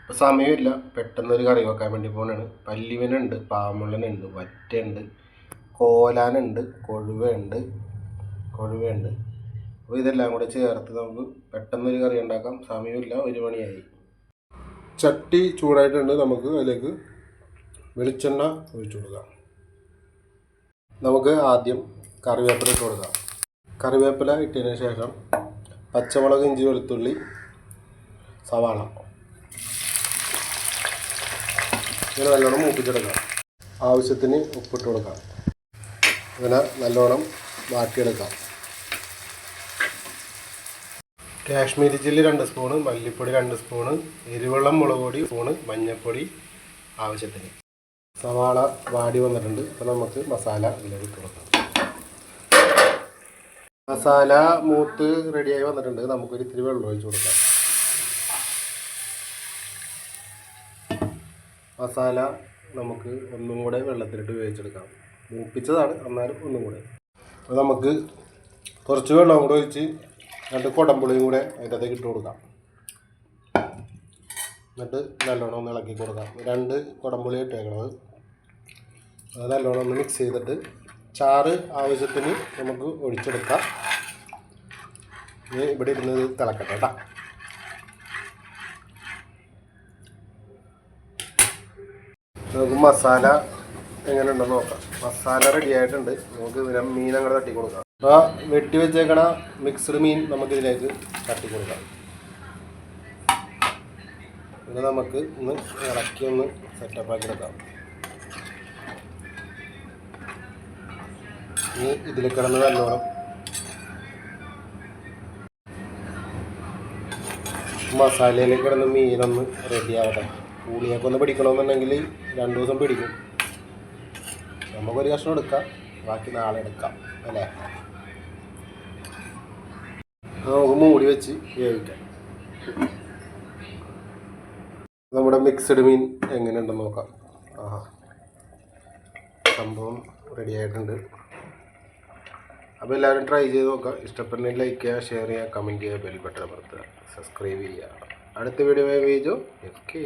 ഇപ്പോൾ സമയമില്ല, പെട്ടെന്നൊരു കറി വെക്കാൻ വേണ്ടി പോകുന്നതാണ്. പല്ലിവനുണ്ട്, പാമ്പുള്ളനുണ്ട്, വറ്റയുണ്ട്, കോലാനുണ്ട്, കൊഴുവയുണ്ട്. അപ്പോൾ ഇതെല്ലാം കൂടെ ചേർത്ത് നമുക്ക് പെട്ടെന്നൊരു കറി ഉണ്ടാക്കാം. സമയമില്ല, 1 മണിയായി. ചട്ടി ചൂടായിട്ടുണ്ട്. നമുക്ക് അതിലേക്ക് വെളിച്ചെണ്ണ ഒഴിച്ചു കൊടുക്കാം. നമുക്ക് ആദ്യം കറിവേപ്പില ഇട്ട് കൊടുക്കാം. കറിവേപ്പില ഇട്ടതിന് ശേഷം പച്ചമുളക്, ഇഞ്ചി, വെളുത്തുള്ളി, സവാള ഇങ്ങനെ നല്ലോണം മൂപ്പിച്ചെടുക്കാം. ആവശ്യത്തിന് ഉപ്പിട്ട് കൊടുക്കാം. ഇങ്ങനെ നല്ലോണം വാട്ടിയെടുക്കാം. കാശ്മീരി ചില്ലി 2 സ്പൂണ്, മല്ലിപ്പൊടി 2 സ്പൂണ്, എരിവെള്ളം മുളക് പൊടി സ്പൂണ്, മഞ്ഞൾപ്പൊടി ആവശ്യത്തിന്. സവാള വാടി വന്നിട്ടുണ്ട്. അപ്പോൾ നമുക്ക് മസാല ഇതിലേക്ക് ഇട്ട് കൊടുക്കാം. മസാല മൂത്ത് റെഡിയായി വന്നിട്ടുണ്ട്. നമുക്കൊരു ഇത്തിരി വെള്ളം ഒഴിച്ച് കൊടുക്കാം. മസാല നമുക്ക് ഒന്നും കൂടെ വെള്ളത്തിലിട്ട് വേവിച്ചെടുക്കാം. മൂപ്പിച്ചതാണ്, എന്നാലും ഒന്നും കൂടെ. അപ്പോൾ നമുക്ക് കുറച്ച് വെള്ളം കൂടെ ഒഴിച്ച് 2 കുടംപുളിയും കൂടെ അതിൻ്റെ അകത്തേക്ക് ഇട്ട് കൊടുക്കാം. എന്നിട്ട് നല്ലോണം ഒന്ന് ഇളക്കി കൊടുക്കാം. 2 കുടംപുളി ഇട്ടേക്കണത്. അത് നല്ലോണം ഒന്ന് മിക്സ് ചെയ്തിട്ട് ചാറ് ആവശ്യത്തിന് നമുക്ക് ഒഴിച്ചെടുക്കാം. ഇനി ഇവിടെ ഇരുന്നത് തിളക്കട്ടെ കേട്ടോ. നമുക്ക് മസാല എങ്ങനെ ഉണ്ടെന്ന് നോക്കാം. മസാല റെഡി ആയിട്ടുണ്ട്. നമുക്ക് ഇതിനെ മീൻ അങ്ങോട്ട് തട്ടി കൊടുക്കാം. അപ്പോൾ വെട്ടി വെച്ചേക്കണ മിക്സ്ഡ് മീൻ നമുക്കിതിലേക്ക് തട്ടി കൊടുക്കാം. ഇത് നമുക്ക് ഒന്ന് ഇളക്കി ഒന്ന് സെറ്റപ്പാക്കി എടുക്കാം. ഇനി ഇതിൽ കിടന്ന് നല്ലോണം മസാലയിലേക്ക് കിടന്ന് മീനൊന്ന് റെഡിയാവട്ടെ. പുളിയൊക്കെ ഒന്ന് പിടിക്കണമെന്നുണ്ടെങ്കിൽ 2 ദിവസം പിടിക്കും. നമുക്കൊരു കഷ്ണം എടുക്കാം, ബാക്കി നാളെ എടുക്കാം അല്ലേ. നമുക്ക് മൂടി വെച്ച് വേവിക്കാം. നമ്മുടെ മിക്സഡ് മീൻ എങ്ങനെയുണ്ടെന്ന് നോക്കാം. സംഭവം റെഡി ആയിട്ടുണ്ട്. അപ്പോൾ എല്ലാവരും ട്രൈ ചെയ്ത് നോക്കുക. ഇഷ്ടപ്പെടുന്നെങ്കിൽ ലൈക്ക് ചെയ്യുക, ഷെയർ ചെയ്യുക, കമൻറ്റ് ചെയ്യുക, ബെൽ ബട്ടൺ അമർത്തുക, സബ്സ്ക്രൈബ് ചെയ്യുക. അടുത്ത വീഡിയോ ഓക്കെ.